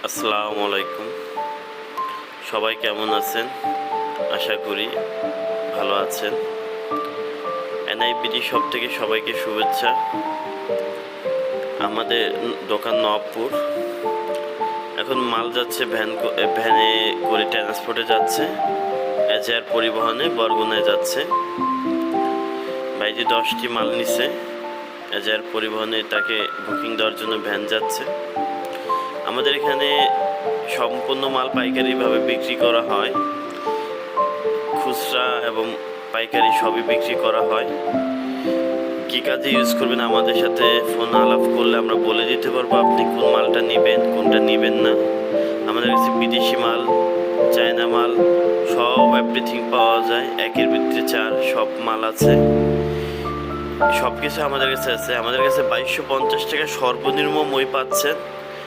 আসসালামু আলাইকুম। সবাই কেমন আছেন? আশা করি ভালো আছেন। এনআইবিডি শপ থেকে সবাইকে শুভেচ্ছা। আমাদের দোকান নবপুর। এখন মাল যাচ্ছে ভ্যানে করে ট্রান্সপোর্টে যাচ্ছে, এজার পরিবহনে বরগুনায় যাচ্ছে। বাইরে 10টি মাল নিছে, এজার পরিবহনে তাকে বুকিং দেওয়ার জন্য ভ্যান যাচ্ছে। আমাদের এখানে সম্পূর্ণ মাল পাইকারিভাবে বিক্রি করা হয়, খুচরা এবং পাইকারি সবই বিক্রি করা হয়। কী কাজে ইউজ করবেন আমাদের সাথে ফোন আলাপ করলে আমরা বলে দিতে পারবো আপনি কোন মালটা নেবেন, কোনটা নেবেন না। আমাদের কাছে বিদেশি মাল, চায়না মাল সব এভরিথিং পাওয়া যায়, একের ভিতরে চার সব মাল আছে। সব কিছু আমাদের কাছে আছে। আমাদের কাছে 2250 টাকা সর্বনিম্ন মই পাচ্ছেন।